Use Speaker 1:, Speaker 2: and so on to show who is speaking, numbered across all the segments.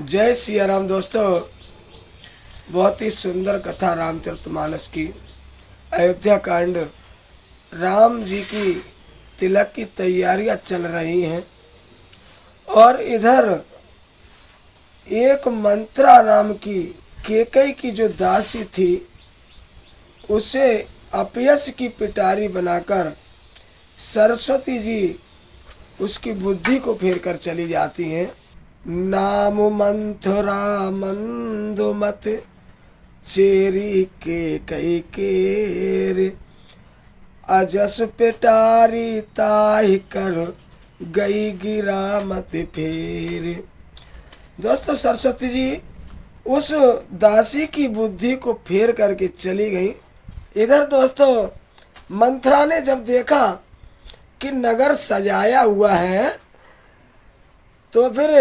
Speaker 1: जय सिया राम। दोस्तों, बहुत ही सुंदर कथा रामचरितमानस की। अयोध्या कांड। राम जी की तिलक की तैयारियां चल रही हैं और इधर एक मंत्रा नाम की केकई की जो दासी थी, उसे अपयश की पिटारी बनाकर सरस्वती जी उसकी बुद्धि को फेर कर चली जाती हैं। नाम मंथरा मंदुमत चेरी के कई केर, अजस पिटारी ताहि कर गई गिरा मत फेर। दोस्तों, सरस्वती जी उस दासी की बुद्धि को फेर करके चली गई। इधर दोस्तों, मंथरा ने जब देखा कि नगर सजाया हुआ है, तो फिर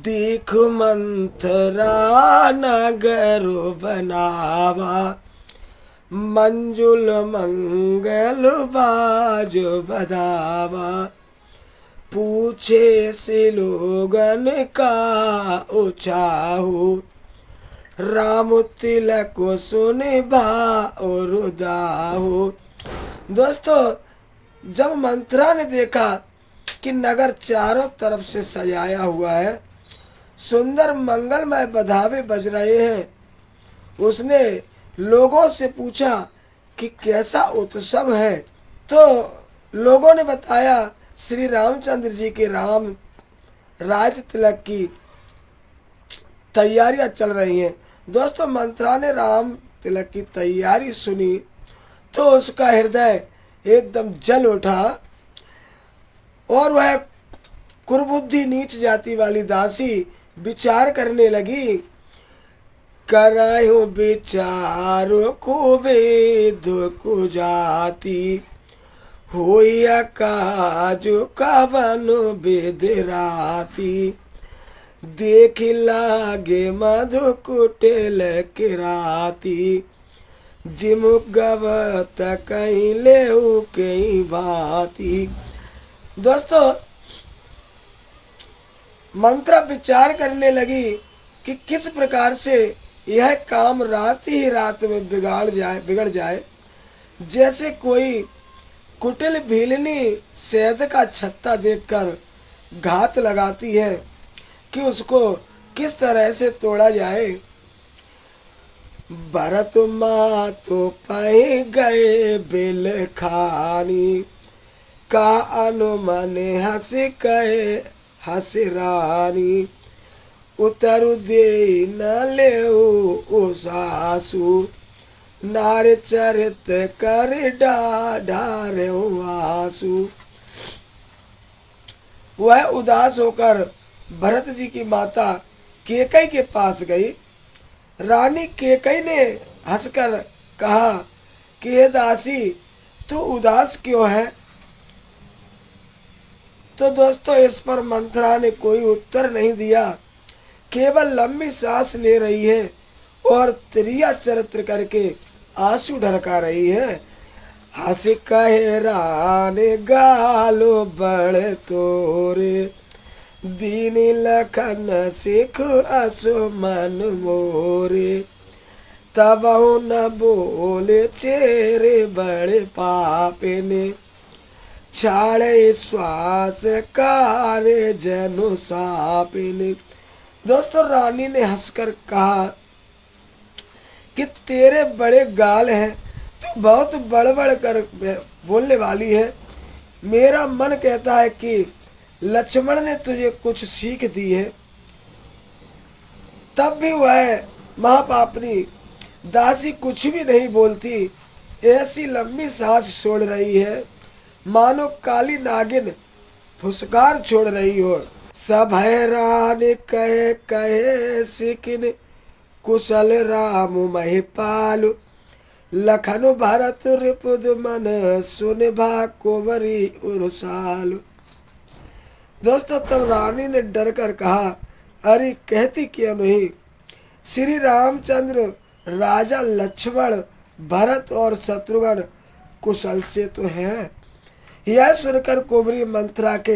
Speaker 1: देख मंथरा नगर बनावा, मंजुल मंगल बाज बधावा, पूछे से लोगन का उछाहू, राम तिलक सुने भा और दाहू। दोस्तों, जब मंथरा ने देखा कि नगर चारों तरफ से सजाया हुआ है, सुंदर मंगलमय बधावे बज रहे हैं, उसने लोगों से पूछा कि कैसा उत्सव है। तो लोगों ने बताया श्री रामचंद्र जी के राम राज तिलक की तैयारियां चल रही हैं। दोस्तों, मंत्रा ने राम तिलक की तैयारी सुनी तो उसका हृदय एकदम जल उठा और वह कुर्बुद्धि नीच जाति वाली दासी विचार करने लगी। करहु विचार कुबेद को जाति, होया काज कवन बेद राती, देख लागे मधु कुटिल किराती, जिमुख गवत कहीं ले कहीं भाती। दोस्तों, मंत्रा विचार करने लगी कि किस प्रकार से यह काम रात ही रात में बिगड़ जाए। जैसे कोई कुटिल भीलनी शहद का छत्ता देखकर घात लगाती है कि उसको किस तरह से तोड़ा जाए। भरत मातो पै गए बिल खानी, का अनुमन हंस कहे हंस रानी, उतर दे न ले सासू, नार चरित कर ढार आंसू। वह उदास होकर भरत जी की माता केकई के पास गई। रानी केकई ने हंसकर कहा कि हे दासी, तू उदास क्यों है। तो दोस्तों, इस पर मंथरा ने कोई उत्तर नहीं दिया, केवल लंबी सांस ले रही है और त्रिया चरित्र करके आंसू ढरका रही है। हंस कहे राने गालो बड़ तोरे, दीन लखन सिख असो मन मोरे, तब न बोले चेरे बड़े पापे ने, छाड़े श्वास कारे जनु सापिने। दोस्तों, रानी ने हंसकर कहा कि तेरे बड़े गाल हैं, तू बहुत बड़बड़ कर बोलने वाली है। मेरा मन कहता है कि लक्ष्मण ने तुझे कुछ सीख दी है। तब भी वह महापापनी दासी कुछ भी नहीं बोलती, ऐसी लंबी सांस छोड़ रही है मानो काली नागिन फुसकार छोड़ रही हो। सब हैरान कहे कहे सिकिन, कुशल राम महिपाल, लखन भरत रिपुद मन सुन भा कोवरी उर्साल। दोस्तों, तब रानी ने डर कर कहा, अरे कहती क्यों नहीं। श्री रामचंद्र, राजा लक्ष्मण, भरत और शत्रुघ्न कुशल से तो हैं। यह सुनकर कुबरी मंथरा के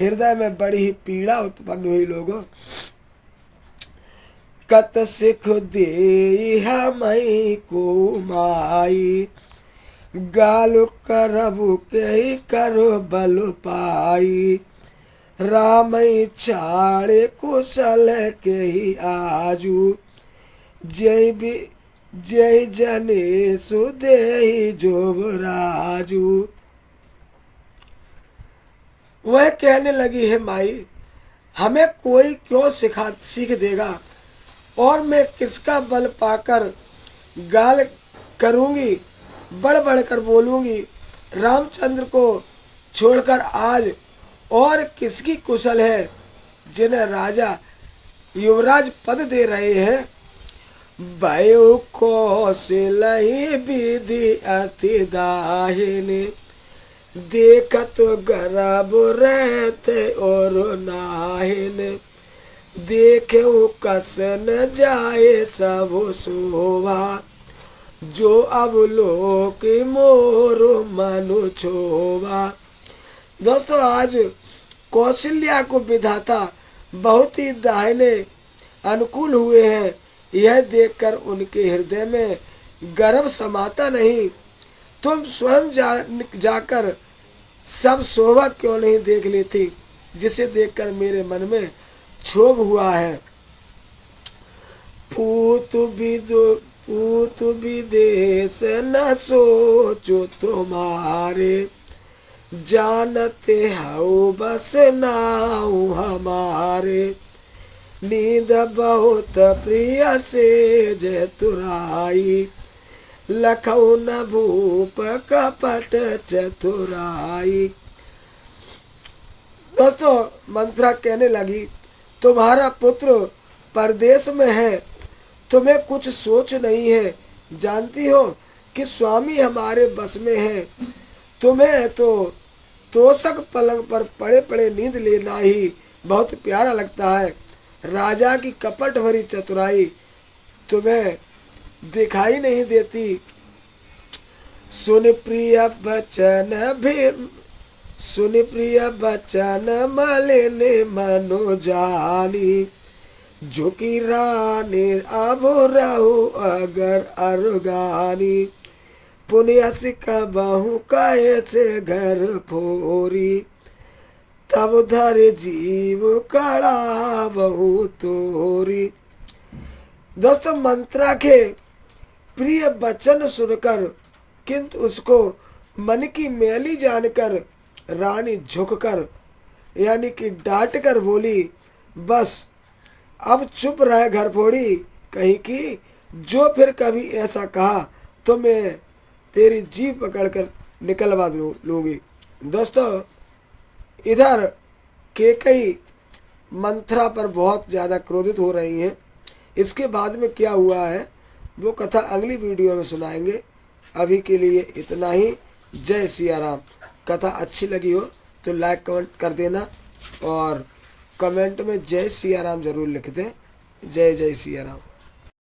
Speaker 1: हृदय में बड़ी ही पीड़ा उत्पन्न हुई। लोगों, कत सिख दे हमई को माई, गाल करबु के करो बल पाई, राम छाड़े कुशल के आजू, जय जने सुदे जोब राजू। वह कहने लगी है माई, हमें कोई क्यों सीख देगा, और मैं किसका बल पाकर गाल करूंगी, बढ़ बढ़ कर बोलूंगी। रामचंद्र को छोड़कर आज और किसकी कुशल है जिन्हें राजा युवराज पद दे रहे हैं। भयो कौशलहि विधि अति दाहिनी, देखत गर्भ रहते और नाहिन, देखे कस न जाए सब शोभा, जो अब लोक मोर मनु छोभा। दोस्तों, आज कौशल्या को विधाता बहुत ही दाहिने अनुकूल हुए हैं। यह देखकर उनके हृदय में गर्व समाता नहीं। तुम स्वयं जाकर सब शोभा क्यों नहीं देख लेती, जिसे देखकर मेरे मन में क्षोभ हुआ है। पूत विदेश न सोचो तुम्हारे, जानते हो बस नाऊ हमारे, नींद बहुत प्रिय से जय तुराई, लखौ न भूप कपट चतुराई। दोस्तों, मंत्रा कहने लगी, तुम्हारा पुत्र परदेश में है, तुम्हें कुछ सोच नहीं है। जानती हो कि स्वामी हमारे बस में है। तुम्हें तो तोषक पलंग पर पड़े पड़े नींद लेना ही बहुत प्यारा लगता है। राजा की कपट भरी चतुराई तुम्हें दिखाई नहीं देती। सुन प्रिय बचन मलिन मनो जानी, झुकी रानी अब रहु अगर अरगानी, पुण्य सिका बहु कहे से घर फोरी, तब धर जीव कड़ा बहु तोरी। दोस्तों, मंत्रा के प्रिय वचन सुनकर किंतु उसको मन की मैली जानकर रानी झुककर यानी कि डांट कर बोली, बस अब चुप रहे घर फोड़ी, कहीं की जो फिर कभी ऐसा कहा तो मैं तेरी जीभ पकड़कर निकलवा लूंगी। दोस्तों, इधर कैकेयी मंथरा पर बहुत ज़्यादा क्रोधित हो रही हैं। इसके बाद में क्या हुआ है वो कथा अगली वीडियो में सुनाएंगे। अभी के लिए इतना ही। जय सिया राम। कथा अच्छी लगी हो तो लाइक कमेंट कर देना और कमेंट में जय सिया राम ज़रूर लिख दें। जय जय सिया राम।